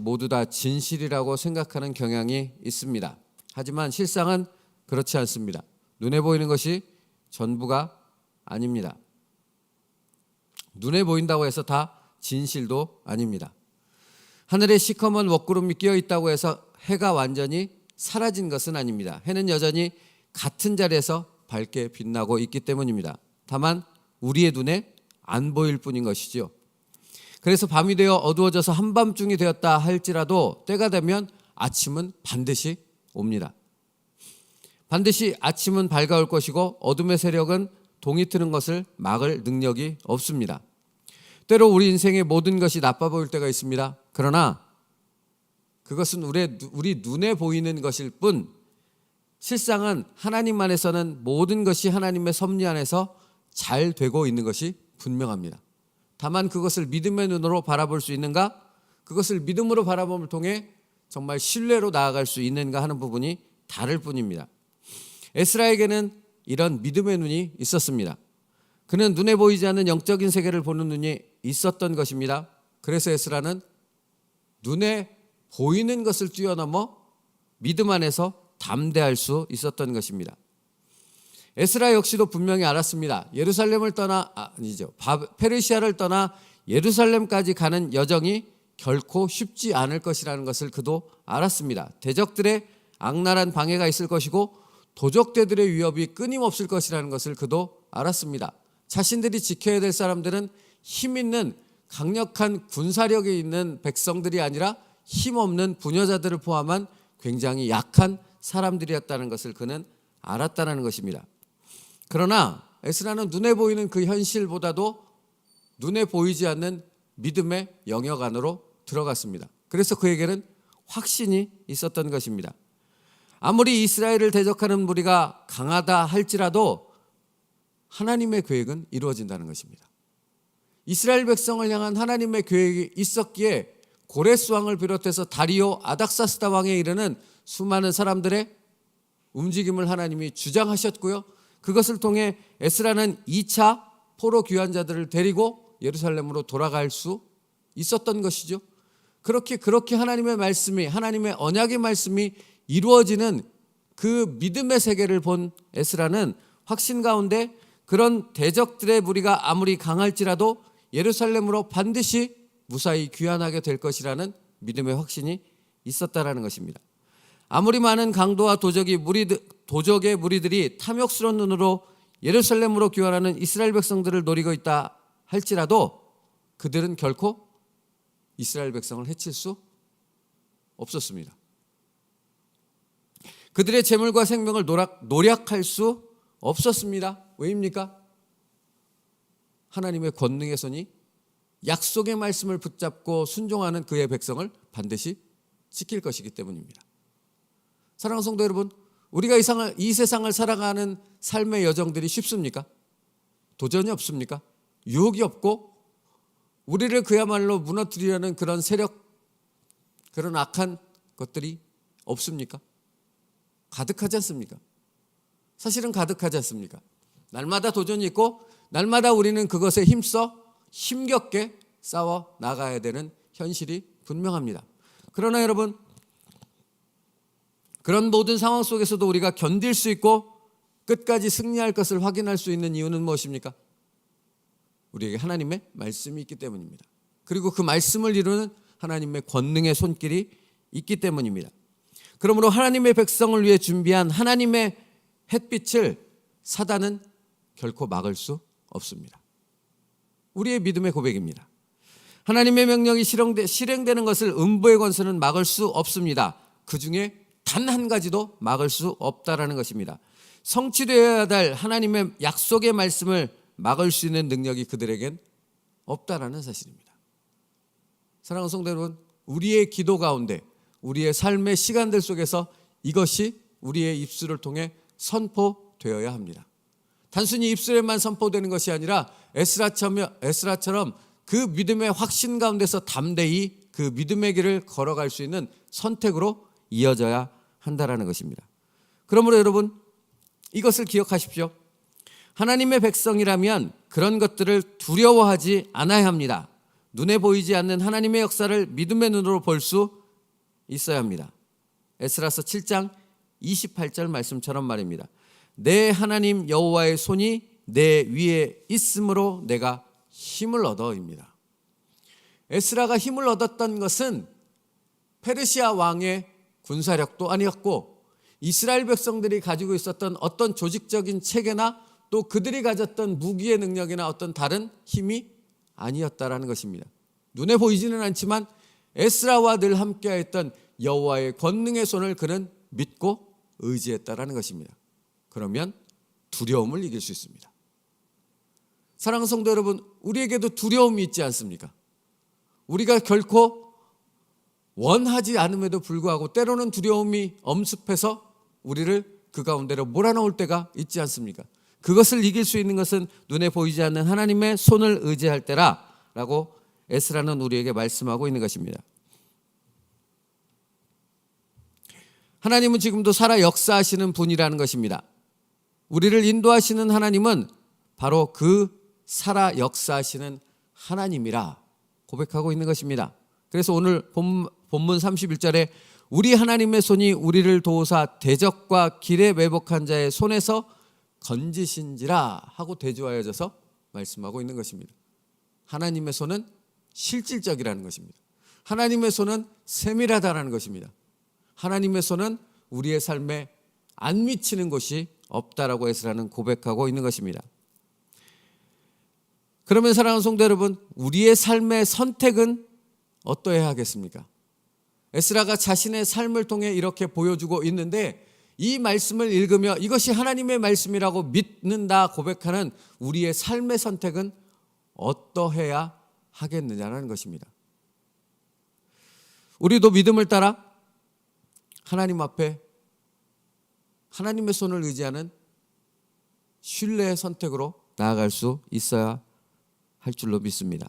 모두 다 진실이라고 생각하는 경향이 있습니다. 하지만 실상은 그렇지 않습니다. 눈에 보이는 것이 전부가 아닙니다. 눈에 보인다고 해서 다 진실도 아닙니다. 하늘에 시커먼 먹구름이 끼어 있다고 해서 해가 완전히 사라진 것은 아닙니다. 해는 여전히 같은 자리에서 밝게 빛나고 있기 때문입니다. 다만 우리의 눈에 안 보일 뿐인 것이지요. 그래서 밤이 되어 어두워져서 한밤중이 되었다 할지라도 때가 되면 아침은 반드시 옵니다. 반드시 아침은 밝아올 것이고 어둠의 세력은 동이 트는 것을 막을 능력이 없습니다. 때로 우리 인생의 모든 것이 나빠 보일 때가 있습니다. 그러나 그것은 우리 눈에 보이는 것일 뿐 실상은 하나님 안에서는 모든 것이 하나님의 섭리 안에서 잘 되고 있는 것이 분명합니다. 다만 그것을 믿음의 눈으로 바라볼 수 있는가? 그것을 믿음으로 바라봄을 통해 정말 신뢰로 나아갈 수 있는가 하는 부분이 다를 뿐입니다. 에스라에게는 이런 믿음의 눈이 있었습니다. 그는 눈에 보이지 않는 영적인 세계를 보는 눈이 있었던 것입니다. 그래서 에스라는 눈에 보이는 것을 뛰어넘어 믿음 안에서 담대할 수 있었던 것입니다. 에스라 역시도 분명히 알았습니다. 페르시아를 떠나 예루살렘까지 가는 여정이 결코 쉽지 않을 것이라는 것을 그도 알았습니다. 대적들의 악랄한 방해가 있을 것이고 도적대들의 위협이 끊임없을 것이라는 것을 그도 알았습니다. 자신들이 지켜야 될 사람들은 힘 있는 강력한 군사력이 있는 백성들이 아니라 힘없는 부녀자들을 포함한 굉장히 약한 사람들이었다는 것을 그는 알았다는 것입니다. 그러나 에스라는 눈에 보이는 그 현실보다도 눈에 보이지 않는 믿음의 영역 안으로 들어갔습니다. 그래서 그에게는 확신이 있었던 것입니다. 아무리 이스라엘을 대적하는 무리가 강하다 할지라도 하나님의 계획은 이루어진다는 것입니다. 이스라엘 백성을 향한 하나님의 계획이 있었기에 고레스 왕을 비롯해서 다리오 아닥사스다 왕에 이르는 수많은 사람들의 움직임을 하나님이 주장하셨고요. 그것을 통해 에스라는 2차 포로 귀환자들을 데리고 예루살렘으로 돌아갈 수 있었던 것이죠. 그렇게 하나님의 말씀이, 하나님의 언약의 말씀이 이루어지는 그 믿음의 세계를 본 에스라는 확신 가운데 그런 대적들의 무리가 아무리 강할지라도 예루살렘으로 반드시 무사히 귀환하게 될 것이라는 믿음의 확신이 있었다라는 것입니다. 아무리 많은 강도와 도적의 무리들이 탐욕스러운 눈으로 예루살렘으로 귀환하는 이스라엘 백성들을 노리고 있다 할지라도 그들은 결코 이스라엘 백성을 해칠 수 없었습니다. 그들의 재물과 생명을 노략할 수 없었습니다. 왜입니까? 하나님의 권능의 손이 약속의 말씀을 붙잡고 순종하는 그의 백성을 반드시 지킬 것이기 때문입니다. 사랑하는 성도 여러분, 우리가 이 세상을 살아가는 삶의 여정들이 쉽습니까? 도전이 없습니까? 유혹이 없고 우리를 그야말로 무너뜨리려는 그런 세력, 그런 악한 것들이 없습니까? 가득하지 않습니까? 사실은 가득하지 않습니까? 날마다 도전이 있고 날마다 우리는 그것에 힘겹게 싸워 나가야 되는 현실이 분명합니다. 그러나 여러분, 그런 모든 상황 속에서도 우리가 견딜 수 있고 끝까지 승리할 것을 확인할 수 있는 이유는 무엇입니까? 우리에게 하나님의 말씀이 있기 때문입니다. 그리고 그 말씀을 이루는 하나님의 권능의 손길이 있기 때문입니다. 그러므로 하나님의 백성을 위해 준비한 하나님의 햇빛을 사단은 결코 막을 수 없습니다. 우리의 믿음의 고백입니다. 하나님의 명령이 실행되는 것을 음부의 권세는 막을 수 없습니다. 그 중에 단 한 가지도 막을 수 없다라는 것입니다. 성취되어야 할 하나님의 약속의 말씀을 막을 수 있는 능력이 그들에겐 없다라는 사실입니다. 사랑하는 성도 여러분, 우리의 기도 가운데 우리의 삶의 시간들 속에서 이것이 우리의 입술을 통해 선포되어야 합니다. 단순히 입술에만 선포되는 것이 아니라 에스라처럼 그 믿음의 확신 가운데서 담대히 그 믿음의 길을 걸어갈 수 있는 선택으로 이어져야 한다라는 것입니다. 그러므로 여러분, 이것을 기억하십시오. 하나님의 백성이라면 그런 것들을 두려워하지 않아야 합니다. 눈에 보이지 않는 하나님의 역사를 믿음의 눈으로 볼 수 있어야 합니다. 에스라서 7장 28절 말씀처럼 말입니다. 내 하나님 여호와의 손이 내 위에 있으므로 내가 힘을 얻어입니다. 에스라가 힘을 얻었던 것은 페르시아 왕의 군사력도 아니었고 이스라엘 백성들이 가지고 있었던 어떤 조직적인 체계나 또 그들이 가졌던 무기의 능력이나 어떤 다른 힘이 아니었다라는 것입니다. 눈에 보이지는 않지만 에스라와 늘 함께했던 여호와의 권능의 손을 그는 믿고 의지했다라는 것입니다. 그러면 두려움을 이길 수 있습니다. 사랑하는 성도 여러분, 우리에게도 두려움이 있지 않습니까? 우리가 결코 원하지 않음에도 불구하고 때로는 두려움이 엄습해서 우리를 그 가운데로 몰아넣을 때가 있지 않습니까? 그것을 이길 수 있는 것은 눈에 보이지 않는 하나님의 손을 의지할 때라라고 에스라는 우리에게 말씀하고 있는 것입니다. 하나님은 지금도 살아 역사하시는 분이라는 것입니다. 우리를 인도하시는 하나님은 바로 그 살아 역사하시는 하나님이라 고백하고 있는 것입니다. 그래서 오늘 본문 31절에 우리 하나님의 손이 우리를 도우사 대적과 길에 매복한 자의 손에서 건지신지라 하고 대조하여져서 말씀하고 있는 것입니다. 하나님의 손은 실질적이라는 것입니다. 하나님의 손은 세밀하다라는 것입니다. 하나님의 손은 우리의 삶에 안 미치는 곳이 없다라고 에스라는 고백하고 있는 것입니다. 그러면 사랑하는 성도 여러분, 우리의 삶의 선택은 어떠해야 하겠습니까? 에스라가 자신의 삶을 통해 이렇게 보여주고 있는데 이 말씀을 읽으며 이것이 하나님의 말씀이라고 믿는다 고백하는 우리의 삶의 선택은 어떠해야 하겠느냐는 것입니다. 우리도 믿음을 따라 하나님 앞에 하나님의 손을 의지하는 신뢰의 선택으로 나아갈 수 있어야 할 줄로 믿습니다.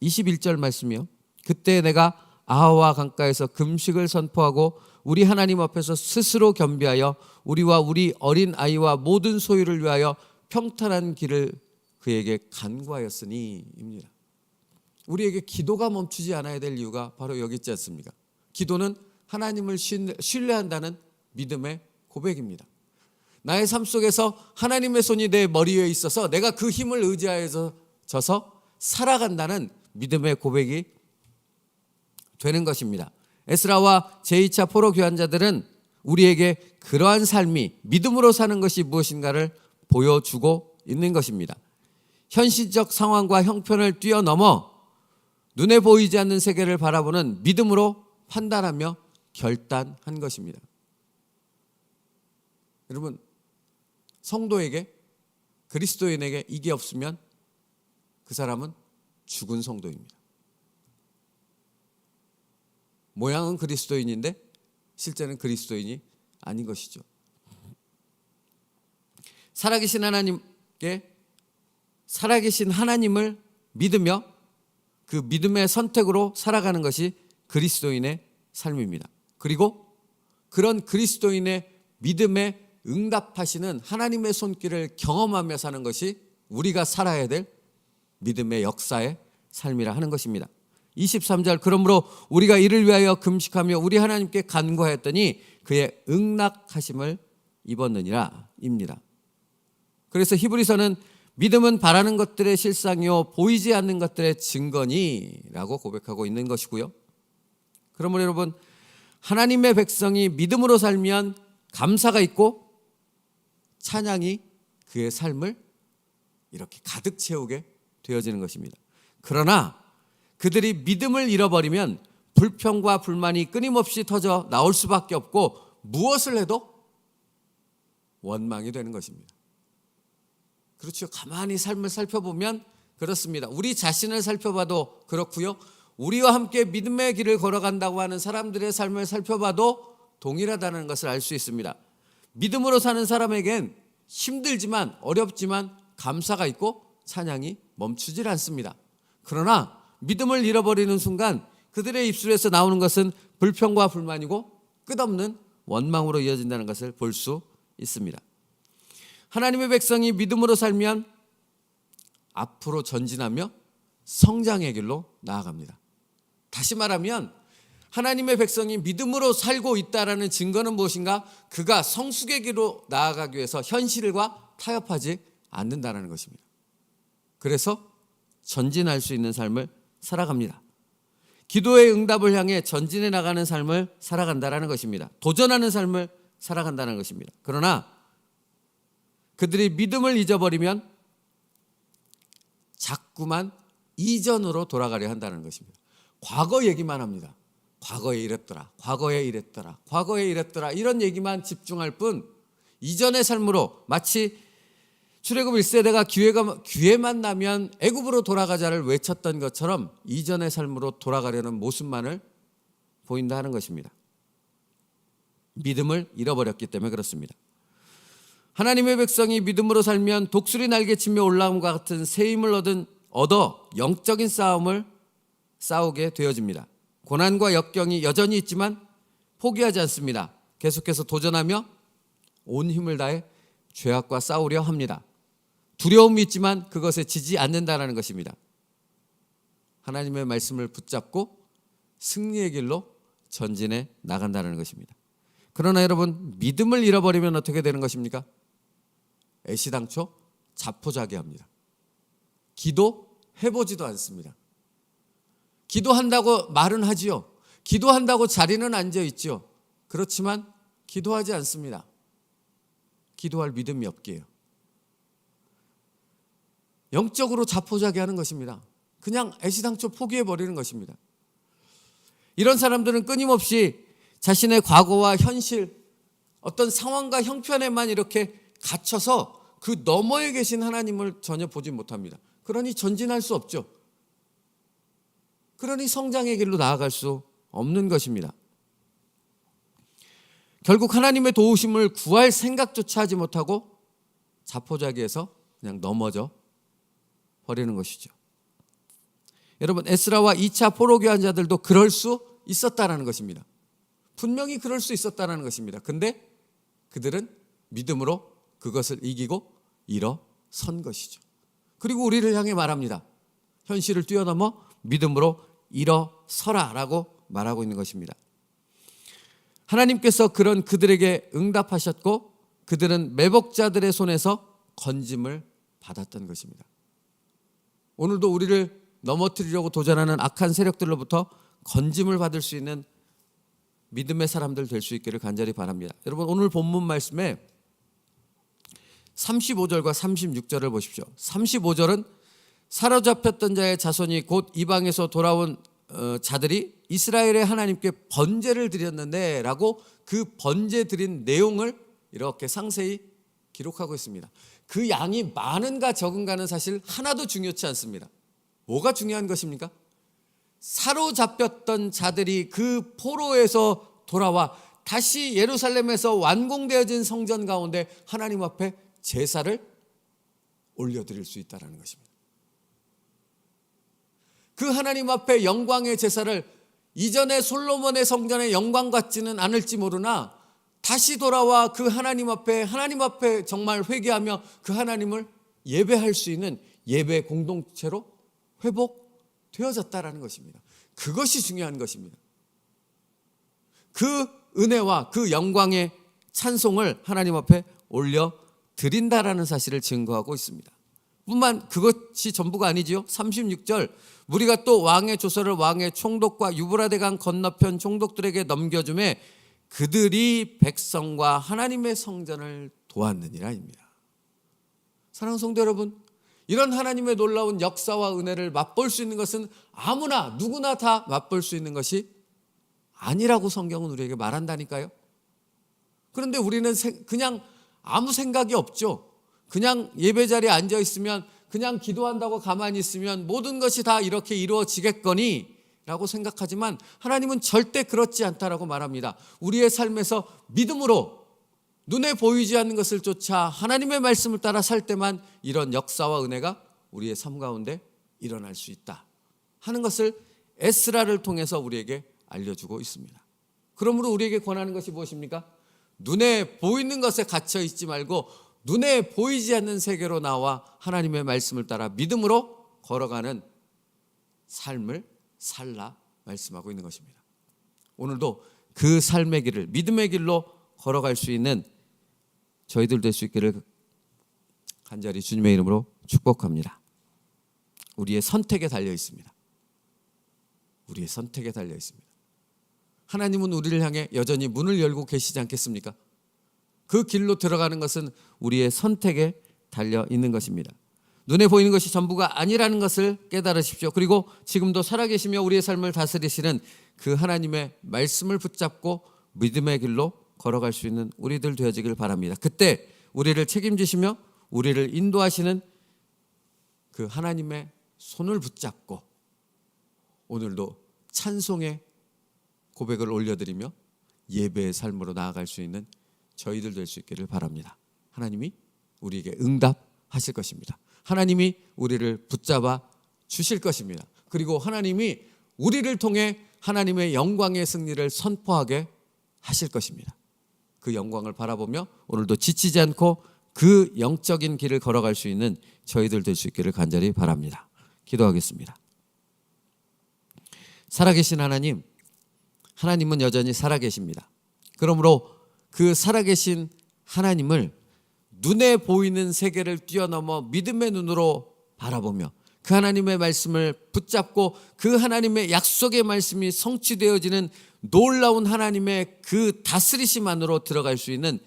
21절 말씀이요. 그때 내가 아하와 강가에서 금식을 선포하고 우리 하나님 앞에서 스스로 겸비하여 우리와 우리 어린 아이와 모든 소유를 위하여 평탄한 길을 그에게 간구하였으니입니다. 우리에게 기도가 멈추지 않아야 될 이유가 바로 여기 있지 않습니까? 기도는 하나님을 신뢰한다는 믿음의 고백입니다. 나의 삶 속에서 하나님의 손이 내 머리 위에 있어서 내가 그 힘을 의지하여서 살아간다는 믿음의 고백이 되는 것입니다. 에스라와 제2차 포로 교환자들은 우리에게 그러한 삶이 믿음으로 사는 것이 무엇인가를 보여주고 있는 것입니다. 현실적 상황과 형편을 뛰어넘어 눈에 보이지 않는 세계를 바라보는 믿음으로 판단하며 결단한 것입니다. 여러분, 성도에게, 그리스도인에게 이게 없으면 그 사람은 죽은 성도입니다. 모양은 그리스도인인데 실제는 그리스도인이 아닌 것이죠. 살아계신 하나님을 믿으며 그 믿음의 선택으로 살아가는 것이 그리스도인의 삶입니다. 그리고 그런 그리스도인의 믿음에 응답하시는 하나님의 손길을 경험하며 사는 것이 우리가 살아야 될 믿음의 역사의 삶이라 하는 것입니다. 23절 그러므로 우리가 이를 위하여 금식하며 우리 하나님께 간구하였더니 그의 응낙하심을 입었느니라 입니다. 그래서 히브리서는 믿음은 바라는 것들의 실상이요 보이지 않는 것들의 증거니라고 고백하고 있는 것이고요. 그러므로 여러분, 하나님의 백성이 믿음으로 살면 감사가 있고 찬양이 그의 삶을 이렇게 가득 채우게 되어지는 것입니다. 그러나 그들이 믿음을 잃어버리면 불평과 불만이 끊임없이 터져 나올 수밖에 없고 무엇을 해도 원망이 되는 것입니다. 그렇죠. 가만히 삶을 살펴보면 그렇습니다. 우리 자신을 살펴봐도 그렇고요. 우리와 함께 믿음의 길을 걸어간다고 하는 사람들의 삶을 살펴봐도 동일하다는 것을 알 수 있습니다. 믿음으로 사는 사람에겐 힘들지만 어렵지만 감사가 있고 찬양이 멈추질 않습니다. 그러나 믿음을 잃어버리는 순간 그들의 입술에서 나오는 것은 불평과 불만이고 끝없는 원망으로 이어진다는 것을 볼 수 있습니다. 하나님의 백성이 믿음으로 살면 앞으로 전진하며 성장의 길로 나아갑니다. 다시 말하면 하나님의 백성이 믿음으로 살고 있다라는 증거는 무엇인가? 그가 성숙의 길로 나아가기 위해서 현실과 타협하지 않는다는 것입니다. 그래서 전진할 수 있는 삶을 살아갑니다. 기도의 응답을 향해 전진해 나가는 삶을 살아간다는 것입니다. 도전하는 삶을 살아간다는 것입니다. 그러나 그들이 믿음을 잊어버리면 자꾸만 이전으로 돌아가려 한다는 것입니다. 과거 얘기만 합니다. 과거에 이랬더라, 과거에 이랬더라, 과거에 이랬더라, 이런 얘기만 집중할 뿐 이전의 삶으로 마치 출애굽 1세대가 기회만 나면 애굽으로 돌아가자를 외쳤던 것처럼 이전의 삶으로 돌아가려는 모습만을 보인다 하는 것입니다. 믿음을 잃어버렸기 때문에 그렇습니다. 하나님의 백성이 믿음으로 살면 독수리 날개치며 올라옴과 같은 새 힘을 얻어 영적인 싸움을 싸우게 되어집니다. 고난과 역경이 여전히 있지만 포기하지 않습니다. 계속해서 도전하며 온 힘을 다해 죄악과 싸우려 합니다. 두려움이 있지만 그것에 지지 않는다는 것입니다. 하나님의 말씀을 붙잡고 승리의 길로 전진해 나간다는 것입니다. 그러나 여러분, 믿음을 잃어버리면 어떻게 되는 것입니까? 애시당초 자포자기합니다. 기도해보지도 않습니다. 기도한다고 말은 하지요. 기도한다고 자리는 앉아있지요. 그렇지만 기도하지 않습니다. 기도할 믿음이 없기에요. 영적으로 자포자기하는 것입니다. 그냥 애시당초 포기해버리는 것입니다. 이런 사람들은 끊임없이 자신의 과거와 현실, 어떤 상황과 형편에만 이렇게 갇혀서 그 너머에 계신 하나님을 전혀 보지 못합니다. 그러니 전진할 수 없죠. 그러니 성장의 길로 나아갈 수 없는 것입니다. 결국 하나님의 도우심을 구할 생각조차 하지 못하고 자포자기해서 그냥 넘어져 버리는 것이죠. 여러분, 에스라와 2차 포로교환 자들도 그럴 수 있었다는 것입니다. 분명히 그럴 수 있었다는 것입니다. 근데 그들은 믿음으로 그것을 이기고 일어선 것이죠. 그리고 우리를 향해 말합니다. 현실을 뛰어넘어 믿음으로 일어서라라고 말하고 있는 것입니다. 하나님께서 그런 그들에게 응답하셨고 그들은 매복자들의 손에서 건짐을 받았던 것입니다. 오늘도 우리를 넘어뜨리려고 도전하는 악한 세력들로부터 건짐을 받을 수 있는 믿음의 사람들 될 수 있기를 간절히 바랍니다. 여러분, 오늘 본문 말씀에 35절과 36절을 보십시오. 35절은 사로잡혔던 자의 자손이 곧 이방에서 돌아온 자들이 이스라엘의 하나님께 번제를 드렸는데 라고 그 번제 드린 내용을 이렇게 상세히 기록하고 있습니다. 그 양이 많은가 적은가는 사실 하나도 중요치 않습니다. 뭐가 중요한 것입니까? 사로잡혔던 자들이 그 포로에서 돌아와 다시 예루살렘에서 완공되어진 성전 가운데 하나님 앞에 제사를 올려드릴 수 있다는 것입니다. 그 하나님 앞에 영광의 제사를 이전에 솔로몬의 성전의 영광 같지는 않을지 모르나 다시 돌아와 그 하나님 앞에 정말 회개하며 그 하나님을 예배할 수 있는 예배 공동체로 회복되어졌다라는 것입니다. 그것이 중요한 것입니다. 그 은혜와 그 영광의 찬송을 하나님 앞에 올려드린다라는 사실을 증거하고 있습니다. 뿐만 그것이 전부가 아니지요. 36절, 무리가 또 왕의 조서를 왕의 총독과 유브라데 강 건너편 총독들에게 넘겨주매 그들이 백성과 하나님의 성전을 도왔느니라입니다. 사랑하는 성도 여러분, 이런 하나님의 놀라운 역사와 은혜를 맛볼 수 있는 것은 아무나 누구나 다 맛볼 수 있는 것이 아니라고 성경은 우리에게 말한다니까요. 그런데 우리는 그냥 아무 생각이 없죠. 그냥 예배 자리에 앉아 있으면, 그냥 기도한다고 가만히 있으면 모든 것이 다 이렇게 이루어지겠거니 라고 생각하지만 하나님은 절대 그렇지 않다라고 말합니다. 우리의 삶에서 믿음으로 눈에 보이지 않는 것을 쫓아 하나님의 말씀을 따라 살 때만 이런 역사와 은혜가 우리의 삶 가운데 일어날 수 있다 하는 것을 에스라를 통해서 우리에게 알려주고 있습니다. 그러므로 우리에게 권하는 것이 무엇입니까? 눈에 보이는 것에 갇혀 있지 말고 눈에 보이지 않는 세계로 나와 하나님의 말씀을 따라 믿음으로 걸어가는 삶을 살라 말씀하고 있는 것입니다. 오늘도 그 삶의 길을, 믿음의 길로 걸어갈 수 있는 저희들 될 수 있기를 간절히 주님의 이름으로 축복합니다. 우리의 선택에 달려 있습니다. 우리의 선택에 달려 있습니다. 하나님은 우리를 향해 여전히 문을 열고 계시지 않겠습니까? 그 길로 들어가는 것은 우리의 선택에 달려 있는 것입니다. 눈에 보이는 것이 전부가 아니라는 것을 깨달으십시오. 그리고 지금도 살아계시며 우리의 삶을 다스리시는 그 하나님의 말씀을 붙잡고 믿음의 길로 걸어갈 수 있는 우리들 되어지길 바랍니다. 그때 우리를 책임지시며 우리를 인도하시는 그 하나님의 손을 붙잡고 오늘도 찬송의 고백을 올려드리며 예배의 삶으로 나아갈 수 있는 저희들 될 수 있기를 바랍니다. 하나님이 우리에게 응답하실 것입니다. 하나님이 우리를 붙잡아 주실 것입니다. 그리고 하나님이 우리를 통해 하나님의 영광의 승리를 선포하게 하실 것입니다. 그 영광을 바라보며 오늘도 지치지 않고 그 영적인 길을 걸어갈 수 있는 저희들 될 수 있기를 간절히 바랍니다. 기도하겠습니다. 살아계신 하나님, 하나님은 여전히 살아계십니다. 그러므로 그 살아계신 하나님을 눈에 보이는 세계를 뛰어넘어 믿음의 눈으로 바라보며 그 하나님의 말씀을 붙잡고 그 하나님의 약속의 말씀이 성취되어지는 놀라운 하나님의 그 다스리심 안으로 들어갈 수 있는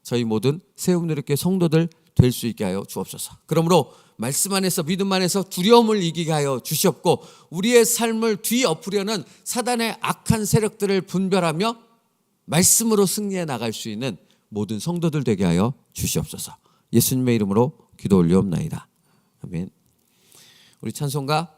저희 모든 새움누리교회 성도들 될 수 있게 하여 주옵소서. 그러므로 말씀 안에서 믿음 안에서 두려움을 이기게 하여 주시옵고 우리의 삶을 뒤엎으려는 사단의 악한 세력들을 분별하며 말씀으로 승리해 나갈 수 있는 모든 성도들 되게 하여 주시옵소서. 예수님의 이름으로 기도 올리옵나이다. 아멘. 우리 찬송가